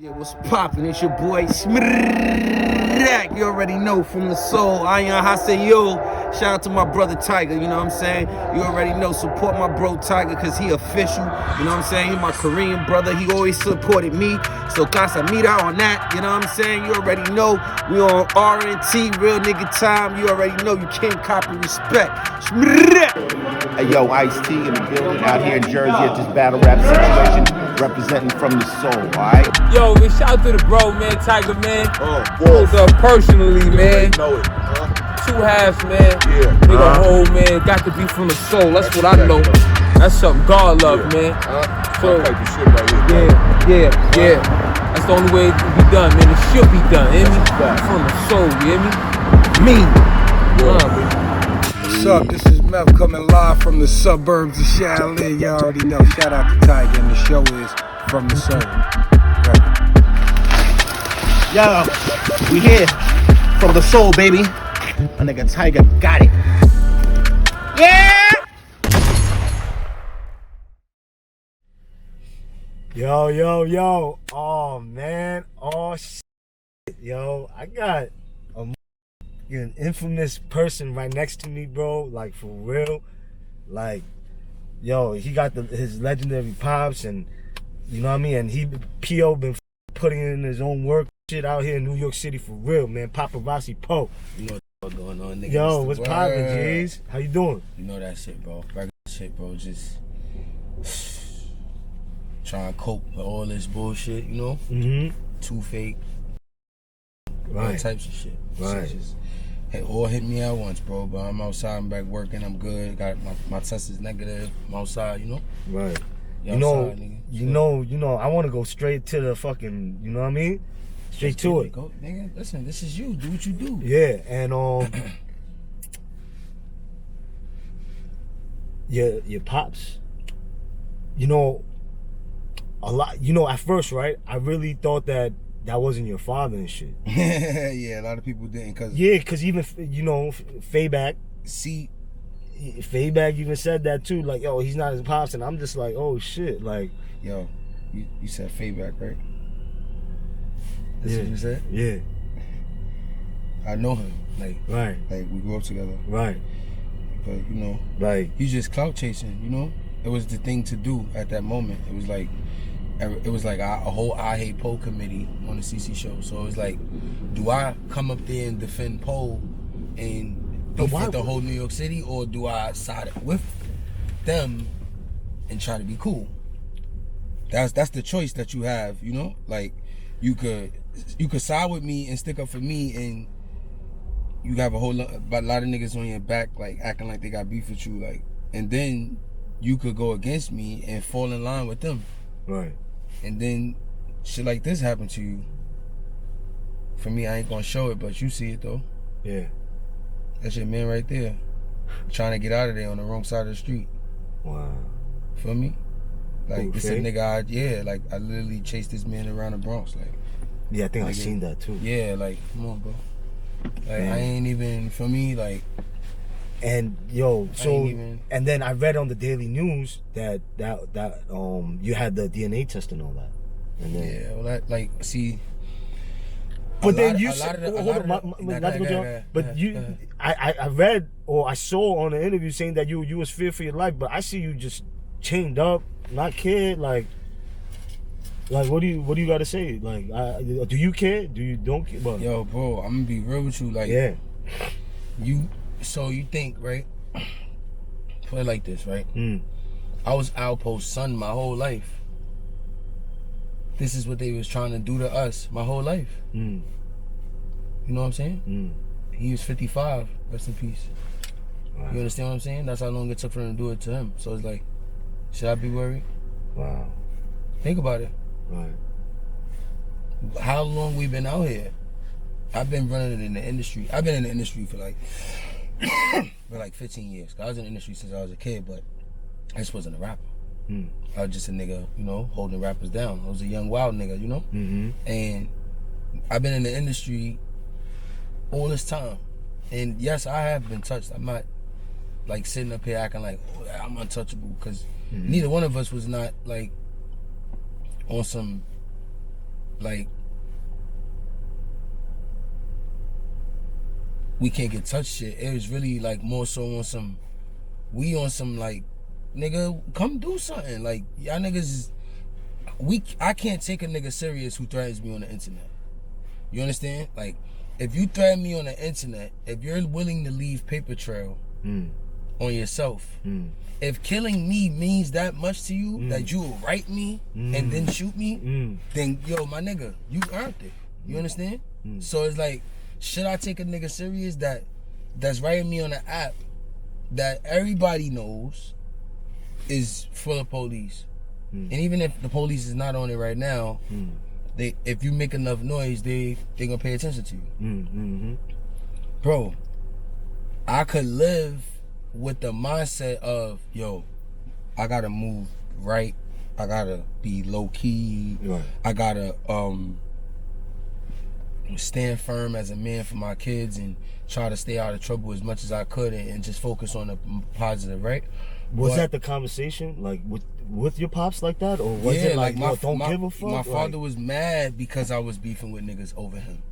Yeah, what's poppin'? It's your boy Smirrak. You already know, from the soul. Ayan Haseyo. Shout out to my brother Tiger, you know what I'm saying? You already know, support my bro Tiger, cause he official. You know what I'm saying? He my Korean brother. He always supported me. So casamira on that, you know what I'm saying? You already know. We on R&T, real nigga time. You already know you can't copy respect. Smirrak. Hey, yo, Ice-T in the building out here in Jersey at this battle rap situation, representing from the soul, alright? Yo, man, shout out to the bro, man, Tiger, man. Wolf. Up personally, man. Know it. Two halves, man. Yeah. Nigga, whole, man, got to be from the soul. That's what I know. That's something God love, man. So, yeah. That's the only way it can be done, man. It should be done, hear me? From the soul, you hear me? What's up? This is Mel coming live from the suburbs of Shaolin. You already know. Shout out to Tiger, and the show is From the Soul. Right. Yo, we here from the soul, baby. My nigga Tiger got it. Yeah! Yo. Oh, man. Oh, shit. Yo, I got an infamous person right next to me, bro. Like, for real. Like, yo, he got his legendary pops, and you know what I mean? And P.O. been putting in his own work shit out here in New York City, for real, man. Popperazzi Po. You know what's going on, nigga. Yo, what's poppin', G's? How you doing? You know that shit, bro. Regular shit, bro. Just trying to cope with all this bullshit, you know? Mm-hmm. Too fake. Right. All types of shit. Right. Shit just all hit me at once, bro. But I'm outside, I'm back working, I'm good. Got my test is negative. I'm outside, you know? Right. You know, I want to go straight to the fucking, you know what I mean? Straight to it. Go, nigga, listen, this is you. Do what you do. Yeah, and your pops, you know, a lot, you know, at first, right, I really thought that wasn't your father and shit. Yeah, a lot of people didn't, cause even, you know, Faybach even said that too, like, yo, he's not his pops, and I'm just like, oh shit, like, yo, you said Faybach, right? That's what you said? Yeah. I know him, like we grew up together, right, but you know, like, he's just clout chasing, you know. It was the thing to do at that moment. It was like a whole I Hate Po committee on the CC show. So it was like, do I come up there and defend Po and defend the whole New York City, or do I side with them and try to be cool? That's the choice that you have, you know. Like, you could side with me and stick up for me, and you have a lot of niggas on your back, like acting like they got beef with you, like, and then you could go against me and fall in line with them. right. And then shit like this happen to you. For me, I ain't gonna show it, but you see it though. Yeah. That's your man right there, trying to get out of there on the wrong side of the street. Wow. Feel me? Like, Ooh, this a nigga, I literally chased this man around the Bronx. Like, yeah, I think I seen that too. Yeah, like, come on, bro. Like, I ain't even, for me, like. And yo, and then I read on the Daily News that you had the DNA test and all that. And then, yeah, well, that, like, see. But then you said, I read, or I saw on the interview saying that you was feared for your life, but I see you just chained up, not cared, like what do you got to say? Like, do you care? Do you don't care? But, yo, bro, I'm gonna be real with you, like, yeah, so you think, right? Put it like this, right? I was Alpo's son my whole life. This is what they was trying to do to us my whole life. You know what I'm saying? He was 55, rest in peace. Wow. You understand what I'm saying? That's how long it took for them to do it to him. So it's like, should I be worried? Wow. Think about it. Right. How long we been out here? I've been running in the industry. I've been in the industry for like 15 years. I was in the industry since I was a kid, but I just wasn't a rapper. I was just a nigga, you know, holding rappers down. I was a young wild nigga, you know? And I've been in the industry all this time. And yes, I have been touched. I'm not like sitting up here acting like, oh, I'm untouchable, because neither one of us was not like on some like, we can't get touched shit. It was really like more so on some, we on some like, nigga, come do something. Like, y'all niggas, I can't take a nigga serious who threatens me on the internet. You understand? Like, if you threaten me on the internet, if you're willing to leave paper trail on yourself, if killing me means that much to you, that you will write me and then shoot me, then yo, my nigga, you earned it. You understand? So it's like, should I take a nigga serious that's writing me on an app that everybody knows is full of police? And even if the police is not on it right now, if you make enough noise, they gonna pay attention to you. Bro, I could live with the mindset of, yo, I gotta move right, I gotta be low key, I gotta stand firm as a man for my kids and try to stay out of trouble as much as I could and just focus on the positive, right? Was that the conversation, like with your pops like that, or was it like don't give a fuck? My father was mad because I was beefing with niggas over him.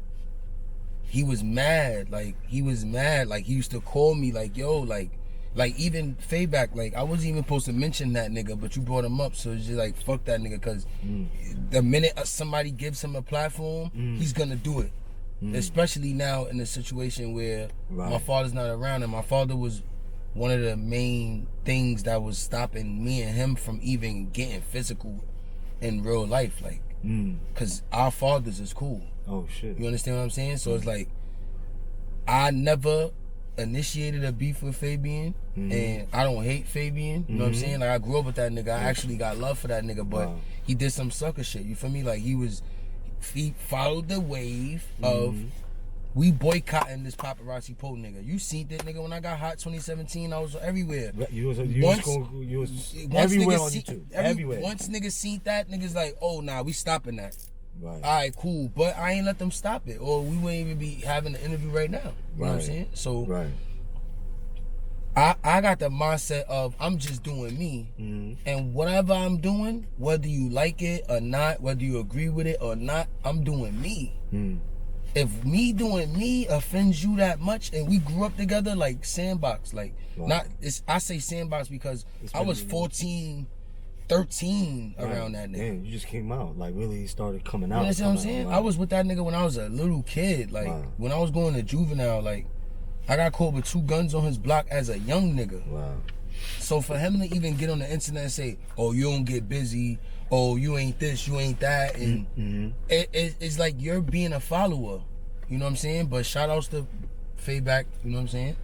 He was mad, like he used to call me like, yo, like even Faybach, like I wasn't even supposed to mention that nigga, but you brought him up, so it's just like, fuck that nigga, because the minute somebody gives him a platform, he's gonna do it. Especially now in a situation where my father's not around, and my father was one of the main things that was stopping me and him from even getting physical in real life, like, cause our fathers is cool. Oh shit. You understand what I'm saying? So it's like, I never initiated a beef with Fabian, and I don't hate Fabian. You know what I'm saying? Like, I grew up with that nigga. I actually got love for that nigga, but he did some sucker shit. You feel me? Like, he followed the wave of, we boycotting this Popperazzi Po nigga. You seen that nigga when I got hot 2017? I was everywhere. You was everywhere on YouTube. Everywhere. Once niggas seen that, niggas like, oh nah, we stopping that. Right. All right, cool. But I ain't let them stop it, or we wouldn't even be having an interview right now. You know what I'm saying? So I got the mindset of, I'm just doing me, and whatever I'm doing, whether you like it or not, whether you agree with it or not, I'm doing me. If me doing me offends you that much, and we grew up together like sandbox, like I say sandbox because I was 14, 13 around that nigga. Damn, you just came out, like really started coming out. You know what I'm saying? I was with that nigga when I was a little kid, like when I was going to juvenile, like I got caught with 2 guns on his block as a young nigga. So for him to even get on the internet and say, oh, you don't get busy, oh, you ain't this, you ain't that, and it's like you're being a follower. You know what I'm saying? But shout outs to Faybach, you know what I'm saying?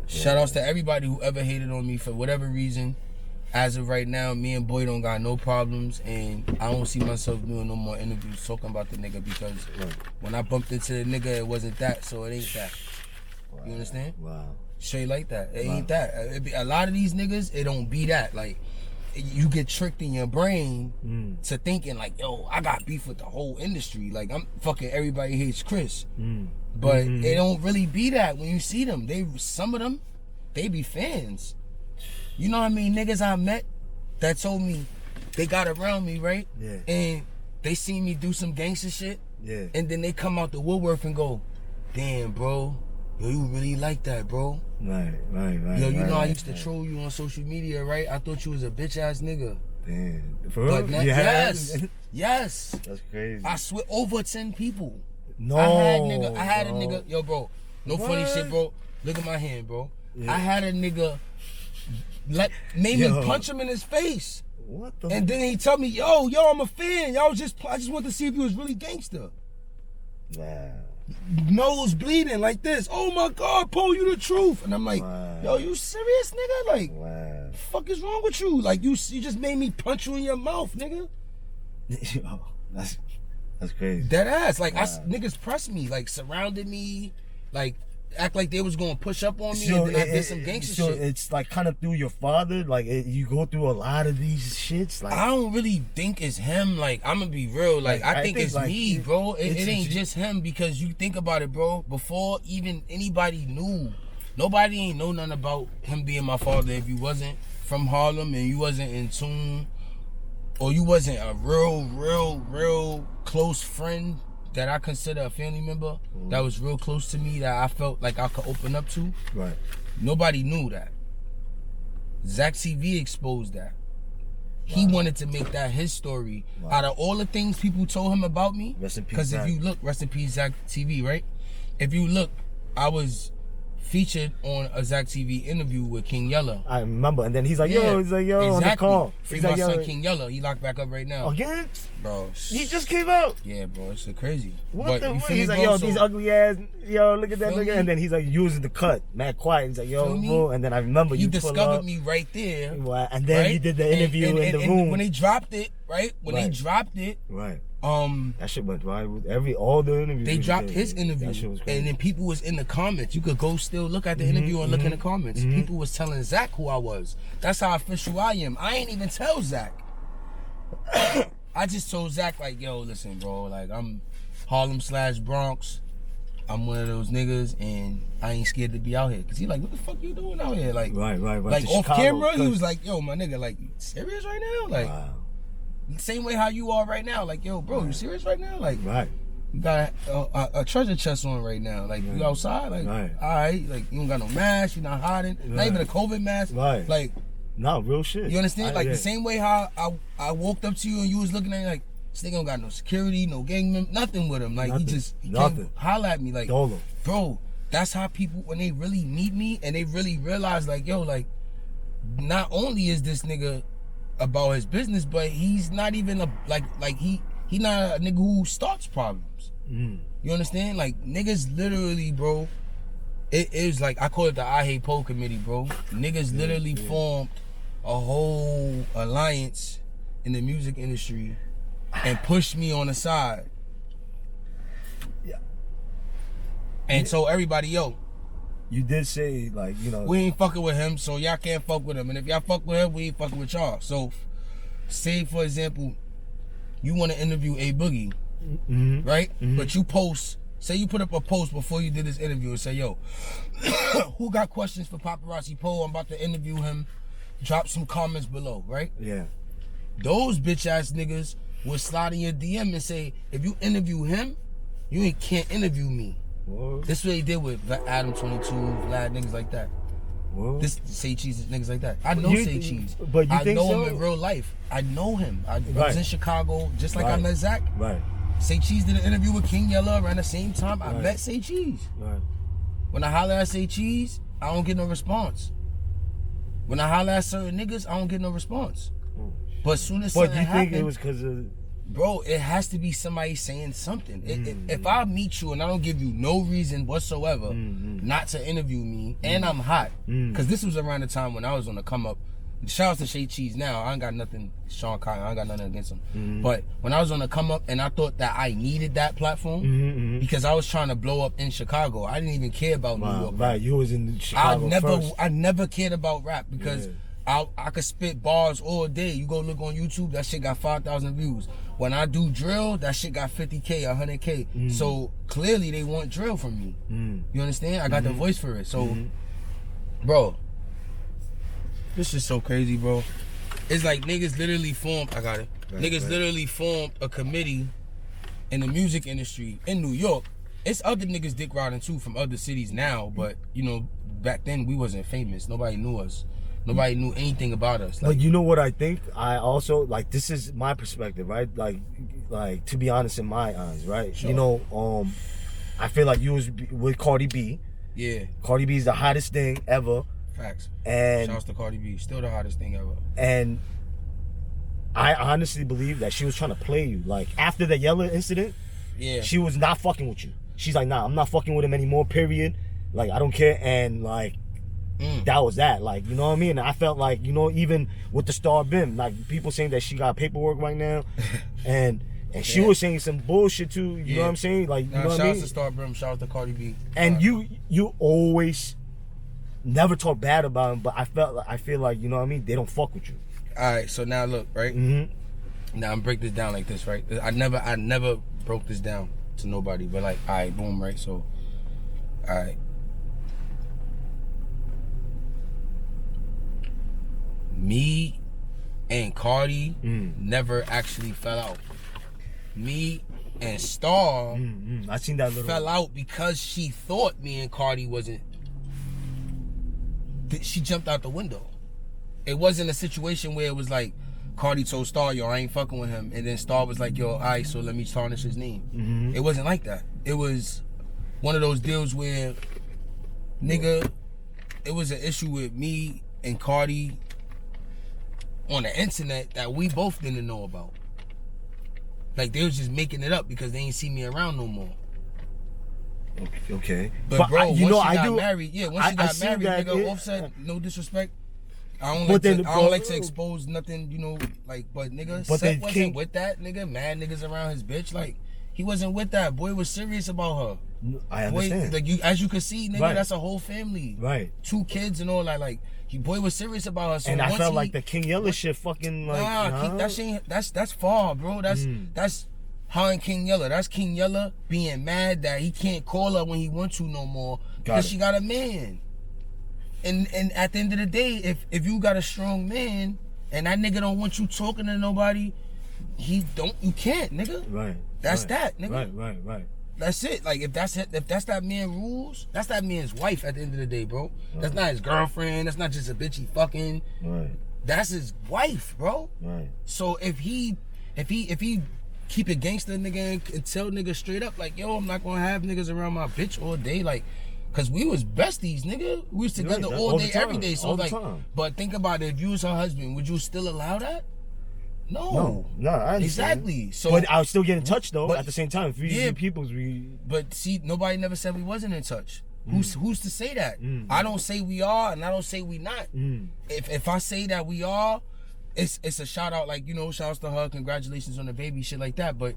Shout outs to everybody who ever hated on me for whatever reason. As of right now, me and Boy don't got no problems, and I don't see myself doing no more interviews talking about the nigga, because when I bumped into the nigga, it wasn't that, so it ain't that. You understand? Straight like that. It ain't that. A lot of these niggas, it don't be that. Like, you get tricked in your brain to thinking like, yo, I got beef with the whole industry. Like, I'm fucking everybody hates Chris. But it don't really be that when you see them. Some of them, they be fans. You know what I mean? Niggas I met that told me they got around me, right? And they seen me do some gangster shit. And then they come out the woodwork and go, damn, bro, yo, you really like that, bro. Yo, you know I used to troll you on social media, right? I thought you was a bitch ass nigga. Damn. For real? But yes. That's crazy. I swear, over 10 people. No. I had a nigga, yo, bro, no funny shit, bro. Look at my hand, bro. I had a nigga made me punch him in his face. What the? And then he tell me, yo, I'm a fan. I just want to see if he was really gangster. Nose bleeding like this. Oh my God, Po, you the truth. And I'm like, yo, you serious, nigga? Like, what the fuck is wrong with you? Like, you just made me punch you in your mouth, nigga. Yo, that's crazy. Dead ass. Like, niggas pressed me, like surrounded me, like act like they was gonna push up on me, and then I did some gangster shit. So it's like kind of through your father, like you go through a lot of these shits. Like, I don't really think it's him. Like, I'm gonna be real. Like, I think it's like, me, bro. It ain't just him, because you think about it, bro. Before even anybody knew, nobody ain't know nothing about him being my father if you wasn't from Harlem and you wasn't in tune or you wasn't a real close friend that I consider a family member that was real close to me that I felt like I could open up to. Right. Nobody knew that. Zach TV exposed that. He wanted to make that his story. Out of all the things people told him about me, Rest in peace, because if you look, rest in peace, Zach TV, right? If you look, I was featured on a Zach TV interview with King Yella. I remember, and then he's like, Yeah, yo, exactly. on the call. Free He's my like, son King Yella. He locked back up right now. Again? Bro. He just came out. Yeah, bro. It's crazy. What But the you fuck? feel He's me, like, bro? yo, these ugly ass, yo, look at that, Feel look at, me? and then he's like using the cut, mad quiet. He's like, yo, Feel me? bro, and then I remember He you pull discovered up, me right there. and then right? he did the interview in the and room. when they dropped it, right? When they Right. dropped it, Right. that shit went viral. All the interviews. they he dropped did, his interview, That shit was crazy. and then people was in the comments. You could go still look at the interview and look in the comments. People was telling Zach who I was. That's how official I am. I ain't even tell Zach. I just told Zach like, yo, listen, bro, like I'm Harlem/Bronx. I'm one of those niggas, and I ain't scared to be out here. Cause he like, what the fuck you doing out here? Like, Right. like To off Chicago, camera, he cause- was like, yo, my nigga, like, you serious right now? Like, Wow. same way how you are right now. Like, yo, bro, you serious right now? Like, Right. you got a treasure chest on right now. Like, you outside? Like, Right. all right. Like, you don't got no mask. You're not hiding. Not Right. even a COVID mask. Right. Like, No, real shit. you understand? Like, yeah. the same way how I walked up to you and you was looking at me like, this nigga don't got no security, no gang member, nothing with him. Like, Nothing. he Nothing. came holler at me. Like, Dolo. bro, that's how people, when they really meet me and they really realize, like, yo, like, not only is this nigga about his business, but he's not even a, like he not a nigga who starts problems. You understand? Like, niggas literally, bro, it is like, I call it the I Hate Po committee, bro. Niggas literally formed a whole alliance in the music industry and pushed me on the side. Yeah. And so everybody, yo, You did say, like, you know. we ain't fucking with him, so y'all can't fuck with him. And if y'all fuck with him, we ain't fucking with y'all. So, say, for example, you want to interview A Boogie, right? But you post, say you put up a post before you did this interview and say, yo, who got questions for Popperazzi Po? I'm about to interview him. Drop some comments below, right? Yeah. Those bitch ass niggas would slide in your DM and say, if you interview him, you can't interview me. Whoa. This is what he did with Adam 22, Vlad, niggas like that. Whoa. This Say Cheese, niggas like that. I know You- Say Cheese. but you I think know so? him in real life. I know him. I was Right. in Chicago, just like I Right. met Zach. Right. Say Cheese did an interview with King Yella around the same time I Right. met Say Cheese. Right. When I holler at Say Cheese, I don't get no response. When I holler at certain niggas, I don't get no response. But as soon as But something you think happen, it was because of. bro, it has to be somebody saying something. If I meet you and I don't give you no reason whatsoever not to interview me, and I'm hot, because this was around the time when I was on the come up. Shout out to Shay Cheese now. I ain't got nothing, Sean Cotton, I ain't got nothing against him. But when I was on the come up and I thought that I needed that platform because I was trying to blow up in Chicago. I didn't even care about New York. Right. You was in Chicago first. I never cared about rap because I could spit bars all day. You go look on YouTube, that shit got 5,000 views. When I do drill, that shit got 50K, 100K. So clearly they want drill from me. You understand? I got the voice for it. So, bro, this is so crazy, bro. It's like niggas literally formed, I got it. Niggas literally formed a committee in the music industry in New York. It's other niggas dick riding too from other cities now, but you know, back then we wasn't famous. Nobody knew us. Nobody knew anything about us. Like, you know what I think? I also, like, this is my perspective, right? Like to be honest, in my eyes, right? Sure. You know, I feel like you was with cardi-b. Yeah. Cardi-b is the hottest thing ever. Facts. And Shouts to Cardi B, still the hottest thing ever. And I honestly believe that she was trying to play you. Like, after the Yella incident, Yeah. she was not fucking with you. She's like, nah, I'm not fucking with him anymore, period. Like, I don't care. And, like, that was that. Like, you know what I mean? And I felt like, you know, even with the Star Bim, like, people saying that she got paperwork right now. and she was saying some bullshit, too. You know what I'm saying? Like, you know what I mean? Shouts to Star Brim, shouts to Cardi B. And you always never talk bad about him, but I feel like, you know what I mean, they don't fuck with you. Alright, so now look, right? Now I'm break this down like this, right? I never broke this down to nobody, but like, alright, boom, right? So, alright. Me and Cardi never actually fell out. Me and Star I seen that little fell out because she thought me and Cardi wasn't. She jumped out the window. It wasn't a situation where it was like Cardi told Star, yo, I ain't fucking with him, and then Star was like, yo, all right, so let me tarnish his name. It wasn't like that. It was one of those deals where, nigga, it was an issue with me and Cardi on the internet that we both didn't know about. Like, they was just making it up because they ain't see me around no more. Okay. But bro, you once know, she I got do, married, once she got married, nigga, Offset, no disrespect. I don't like to expose nothing, you know, like, but nigga, Seth wasn't with that, nigga. Mad niggas around his bitch, like, he wasn't with that. Boy was serious about her. I understand. Boy, like, as you can see, nigga, that's a whole family. Right. 2 kids and all that, like, boy was serious about her. So and I felt like the King Yella shit fucking, like, that shit, that's far, bro. That's her and King Yella. That's King Yella being mad that he can't call her when he wants to no more because she got a man. And at the end of the day, if you got a strong man and that nigga don't want you talking to nobody, you can't, nigga. Right. That's that, nigga. Right. That's it. Like, if that's that man rules, that's that man's wife at the end of the day, bro. That's not his girlfriend. That's not just a bitch he fucking. Right. That's his wife, bro. Right. So if he keep it gangster, nigga, and tell niggas straight up, like, yo, I'm not gonna have niggas around my bitch all day, like, cause we was besties, nigga. We was together all day, every day. So like, but think about it. If you was her husband, would you still allow that? No, I understand. Exactly. So, but I was still getting in touch though. At the same time, if we peoples, But see, nobody never said we wasn't in touch. Who's to say that? I don't say we are, and I don't say we not. If I say that we are, it's a shout out, like, you know, shouts to her, congratulations on the baby, shit like that. But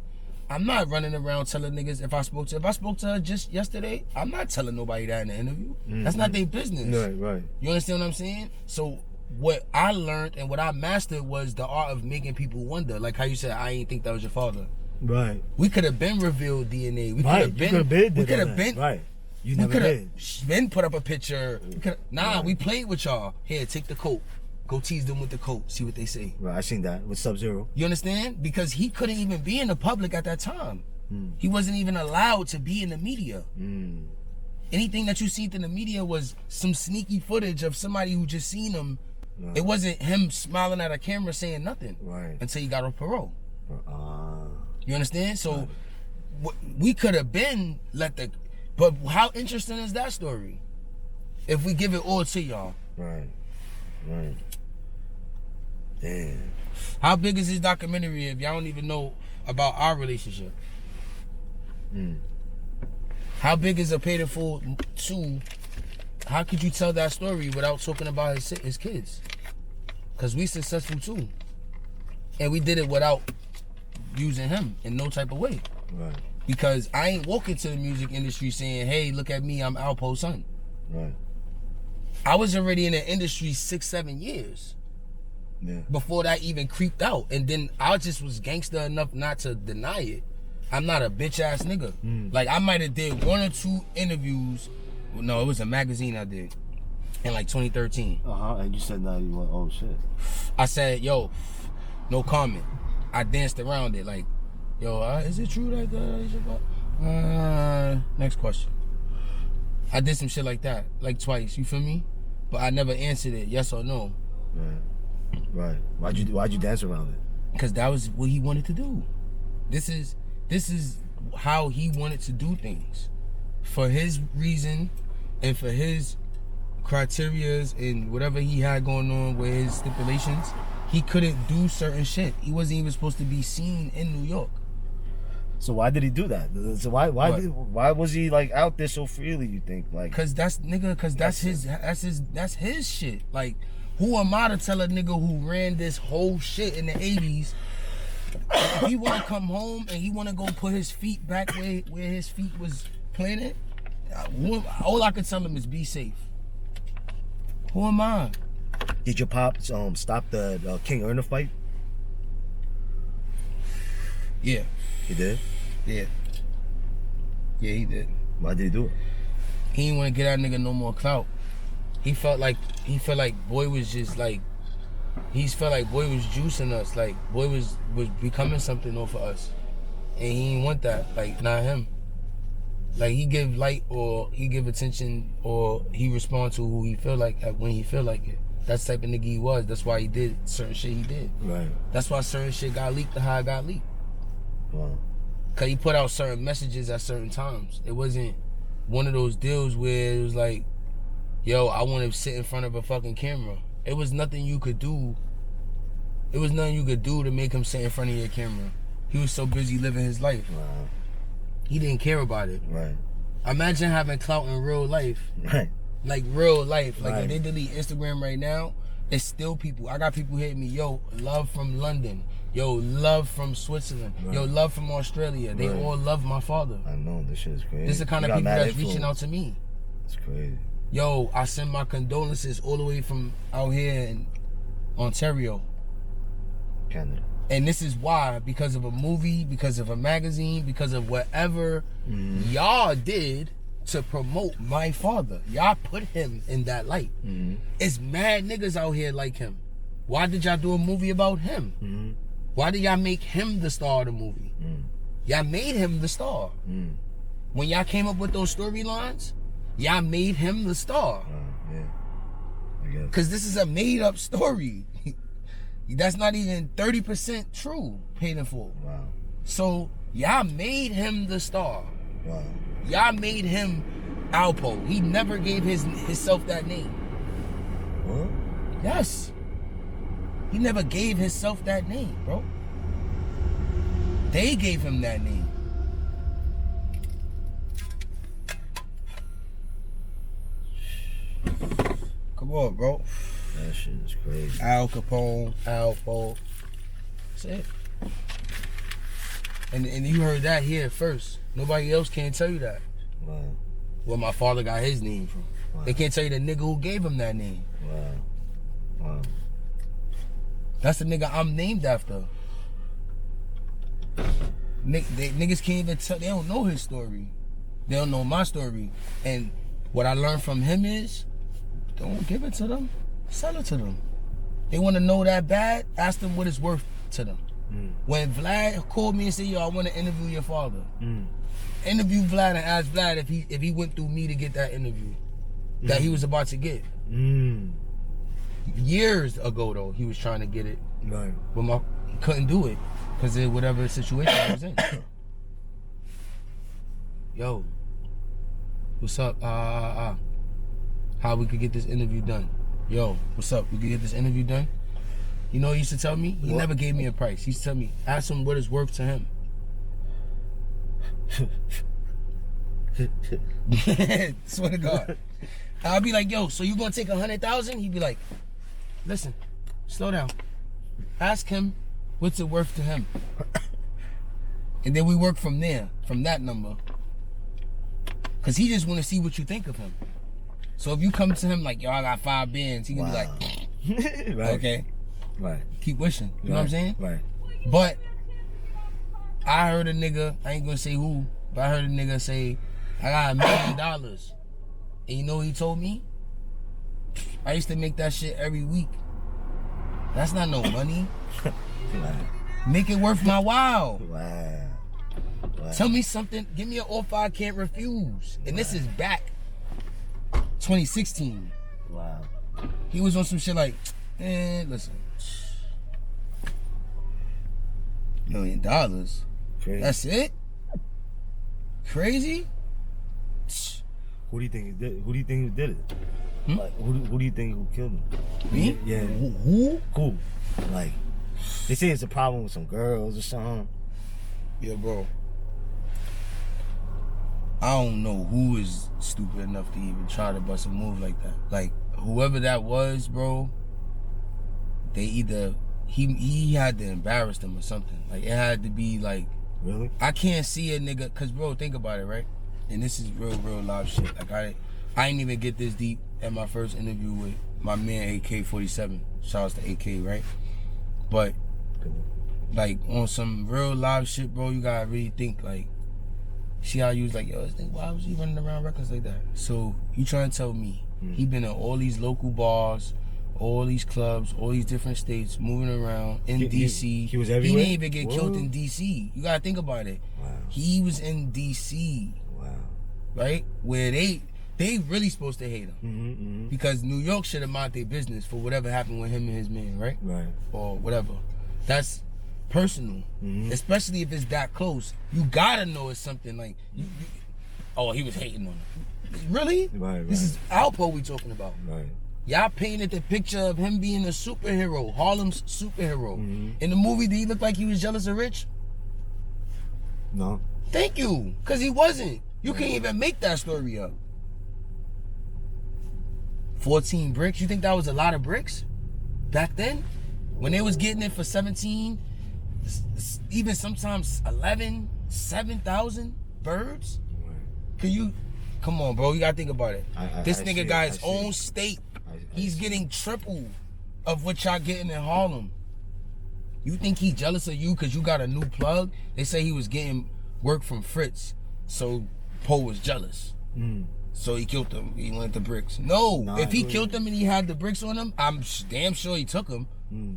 I'm not running around telling niggas if I spoke to her just yesterday, I'm not telling nobody that in the interview. That's not their business. Right. You understand what I'm saying? So what I learned and what I mastered was the art of making people wonder. Like how you said, I ain't think that was your father. Right. We could have been revealed DNA. We could have been. Right. You we never could did. have been put up a picture. We played with y'all. Here, take the coat. Go tease them with the coat. See what they say. Right, I seen that with Sub-Zero. You understand? Because he couldn't even be in the public at that time. He wasn't even allowed to be in the media. Anything that you seen in the media was some sneaky footage of somebody who just seen him. Right. It wasn't him smiling at a camera saying nothing. Right. Until he got off parole. You understand? So we could have been but how interesting is that story? If we give it all to y'all. Right. Damn. How big is this documentary if y'all don't even know about our relationship? How big is a Paid in Full 2? How could you tell that story without talking about his kids? Because we successful too. And we did it without using him in no type of way. Right. Because I ain't walking to the music industry saying, hey, look at me, I'm Alpo's son. Right. I was already in the industry 6-7 years. Yeah. Before that even creeped out. And then I just was gangster enough not to deny it. I'm not a bitch ass nigga. Like, I might have did 1 or 2 interviews. No, it was a magazine I did in like 2013. And you said that you went, oh shit. I said, yo, no comment. I danced around it like, yo, is it true that next question. I did some shit like that, like twice, you feel me? But I never answered it, yes or no. Right. Why'd you dance around it? Because that was what he wanted to do. This is how he wanted to do things. For his reason and for his criterias and whatever he had going on with his stipulations, he couldn't do certain shit. He wasn't even supposed to be seen in New York. So why did he do that? So why was he like out there so freely, you think? Like, cause that's his shit. Like, who am I to tell a nigga who ran this whole shit in the 80s? If he wanna come home and he wanna go put his feet back where his feet was planted, all I could tell him is be safe. Who am I? Did your pops stop the King Erna fight? Yeah. He did? Yeah, he did. Why did he do it? He didn't want to get that nigga no more clout. He felt like boy was just like He's felt like boy was juicing us, like boy was becoming something off of us, and he didn't want that. Like not him. Like he give light or he give attention or he respond to who he feel like when he feel like it. That's the type of nigga he was. That's why he did certain shit he did. Right. That's why certain shit got leaked to how it got leaked. Wow. Cause he put out certain messages at certain times. It wasn't one of those deals where it was like, yo, I want to sit in front of a fucking camera. It was nothing you could do. It was nothing you could do to make him sit in front of your camera. He was so busy living his life. Wow. He didn't care about it. Right. Imagine having clout in real life. Right. Like real life. Like right. if they delete Instagram right now, it's still people. I got people hitting me, yo, love from London. Yo, love from Switzerland. Right. Yo, love from Australia. They all love my father. I know, this shit is crazy. This is the kind of people that's reaching out to me. It's crazy. Yo, I send my condolences all the way from out here in Ontario. Canada. And this is why, because of a movie, because of a magazine, because of whatever y'all did to promote my father. Y'all put him in that light. It's mad niggas out here like him. Why did y'all do a movie about him? Why did y'all make him the star of the movie? Y'all made him the star. When y'all came up with those storylines, y'all made him the star. Yeah. I guess. Because this is a made up story. That's not even 30% true, paid in full. Wow. So y'all made him the star. Wow. Y'all made him Alpo. He never gave himself that name. What? Yes. He never gave himself that name, bro. They gave him that name. Come on, bro. That shit is crazy. Al Capone, Alpo. That's it. And you heard that here first. Nobody else can tell you that. Wow. Where my father got his name from. Wow. They can't tell you the nigga who gave him that name. Wow. Wow. That's the nigga I'm named after. Niggas can't even tell. They don't know his story. They don't know my story. And what I learned from him is, don't give it to them. Sell it to them. They want to know that bad, ask them what it's worth to them. When Vlad called me and said, yo, I want to interview your father. Interview Vlad and ask Vlad if he went through me to get that interview that he was about to get. Years ago, though, he was trying to get it. Right. But he couldn't do it because of whatever situation I was in. Yo, what's up? How we could get this interview done? Yo, what's up? We could get this interview done? You know what he used to tell me? He never gave me a price. He used to tell me, ask him what it's worth to him. Swear to God. I'll be like, yo, so you gonna take 100,000? He'd be like, listen, slow down. Ask him what's it worth to him. And then we work from there, from that number. Cause he just wanna see what you think of him. So if you come to him like, yo, I got 5 bands, he can be like, right. okay. Right. Keep wishing. You know what I'm saying? Right. But I heard a nigga, I ain't gonna say who, but I heard a nigga say, I got $1 million. And you know what he told me? I used to make that shit every week. That's not no money. Wow. Make it worth my while. Wow. Tell me something. Give me an offer I can't refuse. And this is back 2016. Wow. He was on some shit like, listen. $1 million. Crazy. That's it? Crazy? Who do you think did? Who do you think did it? Like, who do you think who killed him? Me? Yeah. Who? Who? Like, they say it's a problem with some girls or something. Yeah, bro. I don't know who is stupid enough to even try to bust a move like that. Like, whoever that was, bro, they either, he had to embarrass them or something. Like, it had to be like, Really? I can't see a nigga, cause bro, think about it, right? And this is real live shit. Like I didn't even get this deep at my first interview with my man AK-47. Shouts to AK, right? But like on some real live shit, bro, you gotta really think like, see how you was like, yo, why was he running around records like that? So you trying to tell me he been in all these local bars, all these clubs, all these different states, moving around in DC. He was everywhere? He didn't even get killed in DC. You gotta think about it. Wow. He was in DC. Wow. Right? Where they really supposed to hate him. Because New York should have mind their business for whatever happened with him and his man, right? Right. Or whatever. That's personal. Especially if it's that close. You gotta know it's something like, oh, he was hating on him. Really? Right. This is Alpo we talking about. Right. Y'all painted the picture of him being a superhero, Harlem's superhero. In the movie, did he look like he was jealous of Rich? No. Thank you, because he wasn't. You can't even make that story up. 14 bricks? You think that was a lot of bricks back then? When they was getting it for 17, even sometimes 11, 7,000 birds? Can you, come on, bro, you gotta think about it. This nigga got his own state. He's getting triple of what y'all getting in Harlem. You think he jealous of you because you got a new plug? They say he was getting work from Fritz, so Po was jealous. So he killed him. He wanted the bricks. No, if he killed him and he had the bricks on him, I'm damn sure he took them.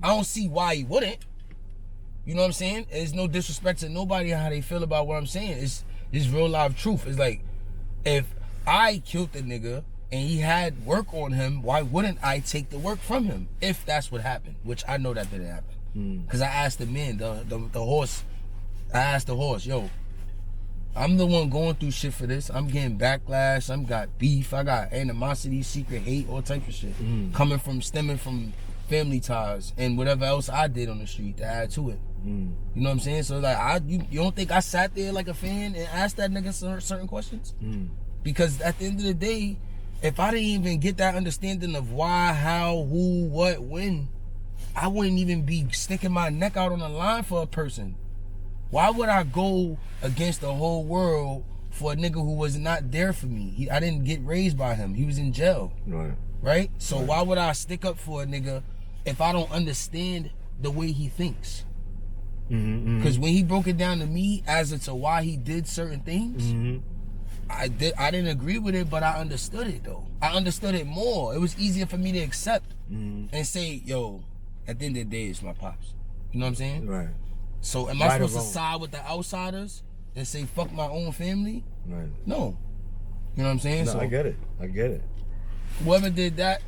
I don't see why he wouldn't. You know what I'm saying? There's no disrespect to nobody how they feel about what I'm saying. It's real life truth. It's like, if I killed the nigga and he had work on him, why wouldn't I take the work from him? If that's what happened, which I know that didn't happen. Because I asked the man, the horse, I asked the horse, yo, I'm the one going through shit for this. I'm getting backlash. I'm got beef. I got animosity, secret hate, all types of shit. Stemming from family ties and whatever else I did on the street to add to it. You know what I'm saying? So like, you don't think I sat there like a fan and asked that nigga certain questions? Because at the end of the day, if I didn't even get that understanding of why, how, who, what, when, I wouldn't even be sticking my neck out on the line for a person. Why would I go against the whole world for a nigga who was not there for me? I didn't get raised by him. He was in jail. Right? So why would I stick up for a nigga if I don't understand the way he thinks? Because when he broke it down to me as to why he did certain things, I didn't agree with it, but I understood it though. I understood it more. It was easier for me to accept and say, yo, at the end of the day, it's my pops. You know what I'm saying? Right. So am I supposed to side with the outsiders and say fuck my own family? Right. No. You know what I'm saying? No, So I get it. I get it. whoever did that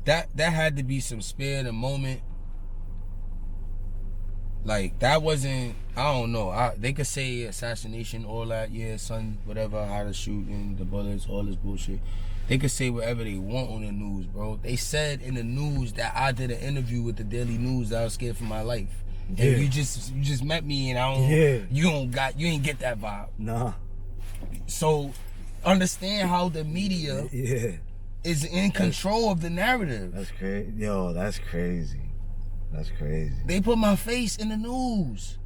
had to be some spare in the moment. Like, that wasn't, I don't know. They could say assassination, all that, yeah, son, whatever, how to shoot and the bullets, all this bullshit. They could say whatever they want on the news, bro. They said in the news that I did an interview with the Daily News that I was scared for my life. Yeah. And you just met me and I don't, you ain't get that vibe. Nah. So understand how the media is in control of the narrative. That's crazy. Yo, that's crazy. That's crazy. They put my face in the news.